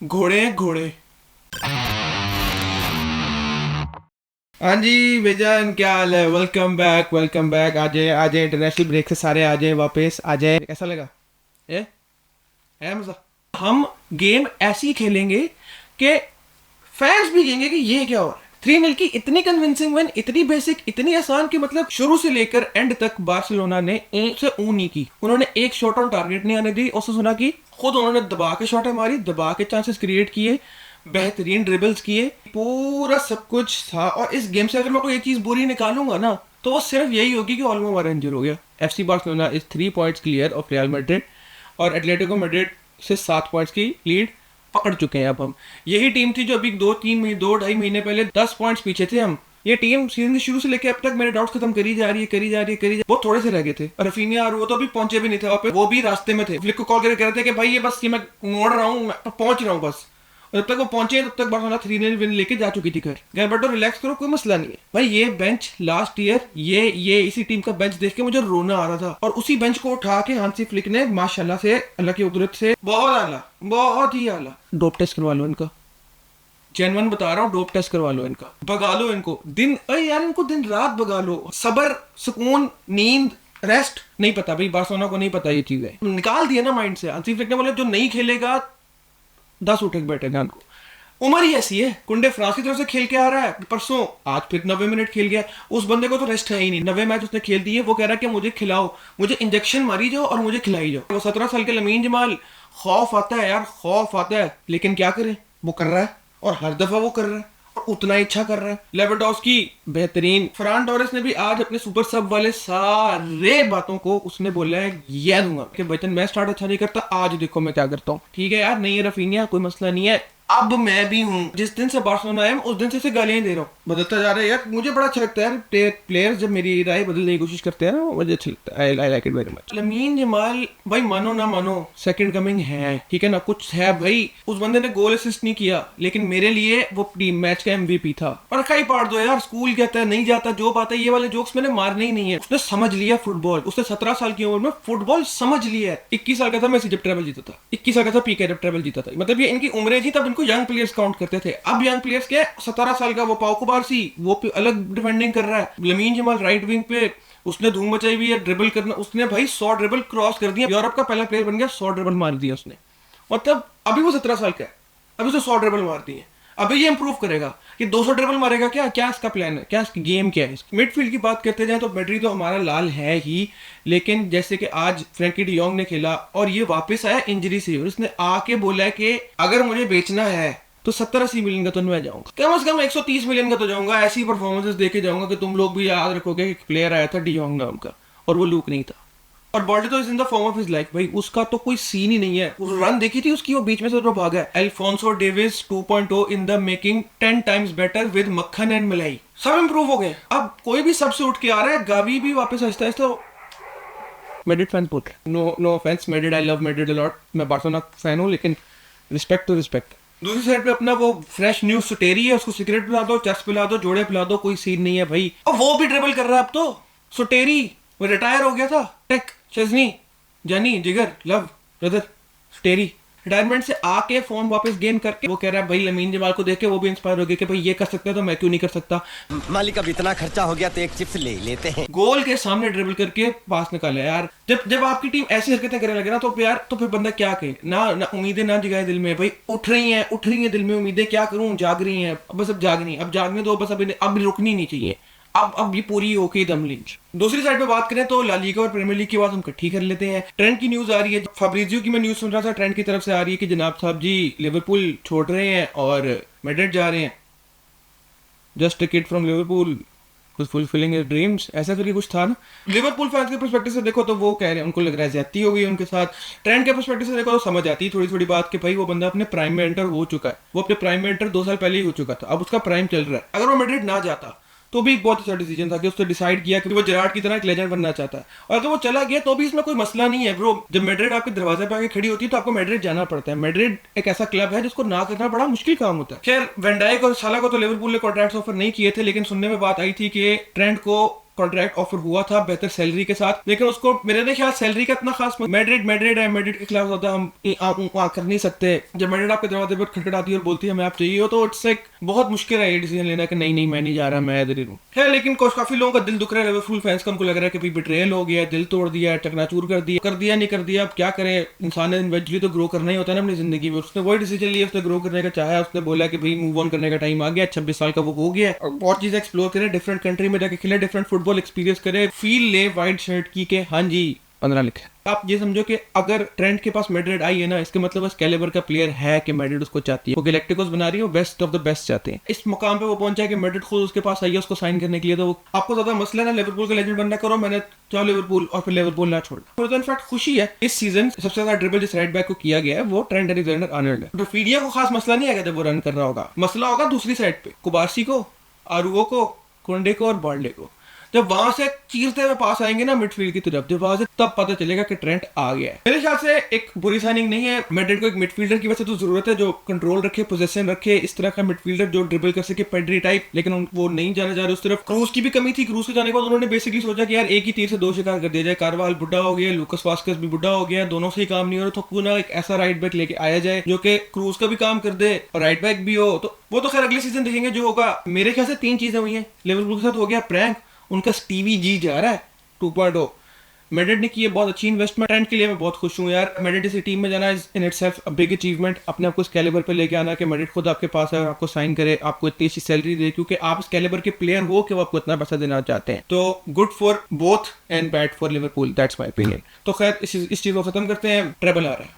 घोड़े हैं घोड़े। हाँ जी बेजान, क्या हाल है? Welcome back, welcome back. आ जाए आ जाए, इंटरनेशनल ब्रेक से सारे आ जाए वापस। आ जाए। कैसा लगा? ए है मजा? हम गेम ऐसी खेलेंगे कि फैंस भी कहेंगे कि ये क्या हो रहा है। 3-0 की इतनी कन्विंसिंग विन, इतनी बेसिक, इतनी आसान कि मतलब शुरू से लेकर एंड तक बार्सिलोना ने ऊं से ऊं नहीं की। उन्होंने एक शॉट ऑन टारगेट नहीं आने दी। उससे सुना कि खुद उन्होंने दबा के शॉटें मारी, दबा के चांसेस क्रिएट किए, बेहतरीन ड्रिबल्स किए, पूरा सब कुछ था। और इस गेम से अगर मैं कोई एक चीज बुरी निकालूंगा ना, तो वो सिर्फ यही होगी कि ऑल्मो हमारा इंजर हो गया। FC Barcelona is 3 points clear of real Madrid, और एटलेटिको मैड्रिड से 7 पॉइंट्स की लीड पकड़ चुके हैं। अब हम यही टीम थी जो अभी 2-3 महीने पहले 10 पॉइंट्स पीछे थे हम। ये टीम सीजन के शुरू से लेकर अब तक मेरे डाउट्स खत्म करी जा रही है, करी जा रही है, करी जा। वो थोड़े से रह गए थे। रफीनिया और वो तो अभी पहुंचे भी नहीं थे वहां पे, वो भी रास्ते में थे। फ्लिक को कॉल करके कह रहे थे कि भाई ये बस ये मैं मोड़ रहा हूँ, मैं पहुंच रहा हूँ बस। और जब तक वो पहुंचे तब तक बार्सिलोना 3-0 विन लेके जा चुकी थी घर। गैलबर्टो रिलैक्स करो, कोई मसला नहीं है भाई। ये बेंच लास्ट ईयर ये इसी टीम का बेंच देख के मुझे रोना आ रहा था, और उसी बेंच को उठा के हांसी फ्लिक ने माशाल्लाह से, अल्लाह की कुदरत से, बहुत आला, बहुत ही आला। डोप टेस्ट करवा लो इनका, जेनवन बता रहा हूँ। डोप टेस्ट करवा लो इनका, भगा लो इनको दिन, अरे यार इनको दिन रात भगा लो। सबर, सुकून, नींद, रेस्ट नहीं पता भाई। बार्सिलोना को नहीं पता ये चीज है, निकाल दिया ना माइंड से। हांसी फ्लिक ने बोला जो नहीं खेलेगा 10 उठक बैठे ध्यान को। उम्र ही ऐसी है। कुंडे फ्रांस की तरफ से खेल के आ रहा है परसों, आज फिर 90 मिनट खेल गया। उस बंदे को तो रेस्ट है ही नहीं। 90 मैच उसने खेल दिए। वो कह रहा है कि मुझे खिलाओ, मुझे इंजेक्शन मारी जाओ और मुझे खिलाई जाओ। वो 17 साल के लमीन जमाल, खौफ आता है यार, खौफ आता है। लेकिन क्या करे, वो कर रहा है, और हर दफा वो कर रहा है, और उतना ही अच्छा कर रहा है। लेवेंडोव्स्की बेहतरीन। फरान टोरेस ने भी आज अपने सुपर सब वाले सारे बातों को उसने बोला है ये दूंगा कि बचन मैं स्टार्ट अच्छा नहीं करता, आज देखो मैं क्या करता हूँ। ठीक है यार, नहीं है रफीनिया, कोई मसला नहीं है। अब मैं भी हूँ, जिस दिन से बार्सिलोना आया उस दिन से गालियां दे रहा हूँ। बदलता जा रहा है यार, मुझे बड़ा अच्छा लगता है यार। प्लेयर्स जब मेरी राय बदलने की कोशिश करते हैं ना, मुझे अच्छा लगता है। I like it very much. Lamin Jamal भाई, मानो ना मानो, सेकंड कमिंग है, ठीक है ना, कुछ है भाई। उस बंदे ने गोल असिस्ट नहीं किया, लेकिन मेरे लिए वो टीम मैच का एमवीपी था। और कई पाड़ दो यार, स्कूल कहता है नहीं जाता, जो बात है ये वाले जोक्स मैंने मारने ही नहीं है। उसने समझ लिया फुटबॉल, उसने 17 साल की उम्र में फुटबॉल समझ लिया है। 21 साल का था मैं जब ट्रेवल जीता था, 21 साल का था पीके जब ट्रेवल जीता था। मतलब ये इनकी उम्रें थी तब इनको यंग प्लेयर्स काउंट करते थे। अब यंग प्लेयर्स क्या है, 17 साल का वो पाउ कुबारसी, वो अलग डिफेंडिंग कर रहा है। लमीन जमाल राइट विंग पे, उसने धूम मचाई हुई है। ड्रिबल करना उसने भाई 100 ड्रिबल क्रॉस कर दिया। यूरोप का पहला प्लेयर बन गया, 100 ड्रिबल मार दिया उसने। मतलब अभी वो 17 साल का है, अभी उसने 100 ड्रिबल मार दी है। अभी ये इंप्रूव करेगा कि 200 ड्रिबल मारेगा। क्या क्या इसका प्लान है, क्या इसकी गेम क्या है? मिडफील्ड की बात करते जाए तो मैड्रिड तो हमारा लाल है ही, लेकिन जैसे कि आज फ्रैंकी डी योंग ने खेला और ये वापस आया इंजरी से, और उसने आके बोला है कि अगर मुझे बेचना है तो 70-80 मिलियन का तो मैं जाऊंगा, कम से कम 130 मिलियन का तो जाऊंगा। ऐसी परफॉर्मेंसेस देके जाऊंगा कि तुम लोग भी याद रखोगे कि प्लेयर आया था डी योंग नाम का, और वो लूक नहीं था। और बॉल्डे तो is in the form of his life भाई, उसका तो कोई सीन ही नहीं है। उस रन देखी थी उसकी, वो बीच में से तो भागा है। Alfonso Davis 2.0 in the making, 10 times better with मक्खन एंड मलाई। सब इंप्रूव हो गए। अब कोई भी सबसे उठ के आ रहा है। गावी भी वापस आहिस्ता आहिस्ता। मैड्रिड फैंस बोल रहे, no offence Madrid, I love Madrid a lot. मैं बार्सिलोना फैन हूं, लेकिन रिस्पेक्ट टू रिस्पेक्ट। दूसरी साइड पे अपना वो फ्रेश न्यू सुटेरी है, उसको सिगरेट पिला दो, चेस पिला दो, जोड़े पिला दो, कोई सीन नहीं है भाई। और वो भी ड्रिबल कर रहा है अब तो। सुटेरी वो रिटायर हो गया था। टेक, शेज़नी, जानी, जिगर, लव, ब्रदर, सुटेरी रिटायरमेंट से आके फॉर्म वापस गेन करके वो कह रहा है भाई लमीन जमाल को देख के वो भी इंस्पायर हो गया कि भाई ये कर सकता है तो मैं क्यों नहीं कर सकता। मालिक अब इतना खर्चा हो गया तो एक चिप्स ले लेते हैं। गोल के सामने ड्रिबल करके पास निकाले यार। जब आपकी टीम ऐसी हरकतें करने लगे ना, तो यार तो फिर बंदा क्या कहे ना। उम्मीदें ना जगाए दिल में भाई, उठ रही हैं दिल में उम्मीदें। क्या करूं, जाग रही हैं बस। अब जागनी, अब जागने दो बस। अब रुकनी नहीं चाहिए। अब ये पूरी ओके दम लिंच। दूसरी साइड पे बात करें तो ला लीगा और प्रीमियर लीग की बात हम इकट्ठी कर लेते हैं। ट्रेंड की न्यूज आ रही है, फैब्रिजियो की मैं न्यूज सुन रहा था, ट्रेंड की तरफ से आ रही है कि जनाब साहब जी लिवरपूल छोड़ रहे हैं और मैड्रिड जा रहे हैं। Just ticket from Liverpool fulfilling his dreams, ऐसा करके कुछ था ना। लिवरपूल फैंस के पर्सपेक्टिव से देखो तो वो कह रहे हैं, उनको लग रहा है ज्यादती हो गई उनके साथ। ट्रेंड के पर्सपेक्टिव से देखो तो समझ आती है थोड़ी थोड़ी बात कि भाई वो बंदा अपने प्राइम में एंटर हो चुका है। वो अपने प्राइम में एंटर 2 साल पहले ही हो चुका था, अब उसका प्राइम चल रहा है। अगर वो मैड्रिड ना जाता तो भी एक बहुत अच्छा डिसीजन था कि उसने डिसाइड किया कि वो जेरार्ड की तरह एक लेजेंड बनना चाहता है। और अगर वो चला गया तो भी इसमें कोई मसला नहीं है ब्रो। जब मैड्रिड आपके दरवाजे पे आके खड़ी होती है तो आपको मैड्रिड जाना पड़ता है। मैड्रिड एक ऐसा क्लब है जिसको ना करना बड़ा मुश्किल काम होता है। खैर वैन डाइक और साला को तो लिवरपूल ने कॉन्ट्रैक्ट ऑफर नहीं किए थे, लेकिन सुनने में बात आई थी कि ट्रेंट को कॉन्ट्रैक्ट ऑफर हुआ था बेहतर सैलरी के साथ, लेकिन उसको मेरे नहीं ख्याल सैलरी का इतना खास मैड्रिड है, मैड्रिड के खिलाफ होता हम कर नहीं सकते। जब मैड्रिड आपके दरवाजे पर खटखटाती है और बोलती है हमें आप चाहिए हो, तो इट्स एक बहुत मुश्किल है ये डिसीजन लेना कि नहीं मैं नहीं जा रहा, मैं इधर ही हूँ। है लेकिन काफी लोगों का दिल दुख रहा है, लिवरपूल फैंस का, उनको लग रहा है कि बिट्रेयल हो गया, दिल तोड़ दिया, चकनाचूर कर दिया नहीं कर दिया, अब क्या करे, इंसान ने इवेंचुअली तो ग्रो करना ही होता है ना अपनी जिंदगी में। उसने वही डिसीजन लिया, उसने ग्रो करने का चाहा, उसने बोला कि भाई मूव ऑन करने का टाइम आ गया, 26 साल का वो हो गया, और बहुत चीजें एक्सप्लोर करे, डिफरेंट कंट्री में जाके खेले, डिफरेंट फुटबॉल एक्सपीरियंस करे, फील ले वाइट शर्ट की के हाँ जी 15 लिखे। आप ये समझो कि अगर ट्रेंट के पास मैड्रिड आई है ना, इसके मतलब उस कैलिबर का प्लेयर है कि मैड्रिड उसको चाहती है, वो गैलेक्टिकोस बना रही है, वो बेस्ट ऑफ द बेस्ट चाहते हैं। इस मुकाम पे वो पहुंचा है कि मैड्रिड खुद उसके पास आई है उसको साइन करने के लिए। तो आपको ज्यादा मसला ना लिवरपूल का लेजेंड बनना, करो मैंने चाहो लिवरपूल और फिर लिवरपूल ना छोड़। तो इनफैक्ट खुशी है इस सीजन सबसे ज्यादा ड्रिबल जिस राइट बैक को किया गया है वो ट्रेंट अलेक्जेंडर-आर्नोल्ड है। रफीडिया को खास मसला नहीं आएगा जब वो रन कर रहा होगा, मसला होगा दूसरी साइड पे, कुबारसी को, आरुओ को, कोंडे को और बाल्डे को। जब वहां से चीरते हुए पास आएंगे ना मिडफील्ड की तरफ, जब वहां से तब पता चलेगा कि ट्रेंट आ गया है। मेरे ख्याल से एक बुरी साइनिंग नहीं है। मैड्रिड को एक मिडफील्डर की वजह से तो जरूरत है जो कंट्रोल रखे, पोजीशन रखे, इस तरह का मिडफील्डर जो ड्रिबल कर सके, पेड्री टाइप, लेकिन वो नहीं जाने जा रहे उस तरफ। क्रूज की भी कमी थी, क्रूज के जाने के बाद उन्होंने बेसिकली सोचा कि यार एक ही तीर से दो शिकार कर दिया जाए, कारवाल बुढ़ा हो गया, लूकस वास्केस भी बुढ़ा हो गया, दोनों से ही काम नहीं हो रहा, तो क्यों ना एक ऐसा राइट बैक लेके आया जाए जो कि क्रूज का भी काम कर दे और राइट बैक भी हो। तो वो तो खैर अगले सीजन देखेंगे जो होगा। मेरे ख्याल से 3 चीजें हुई हैं। लिवरपूल के साथ हो गया प्रैंक, उनका स्टीवी जी जा रहा है 2.0। मैड्रिड ने की है बहुत अच्छी इन्वेस्टमेंट, ट्रेंट के लिए मैं बहुत खुश हूँ यार। मैड्रिड जैसी टीम में जाना is in itself a big achievement. अपने आप को इस कैलिबर पे लेके आना कि मैड्रिड खुद आपके पास है और आपको साइन करे, आपको इतनी अच्छी सैलरी दे, क्योंकि आप इस कैलिबर के प्लेयर हो कि वो आपको इतना पैसा देना चाहते हैं। तो good for both and bad for Liverpool, that's my opinion. तो खैर इस चीज को खत्म करते हैं, ट्रेबल आ रहा है।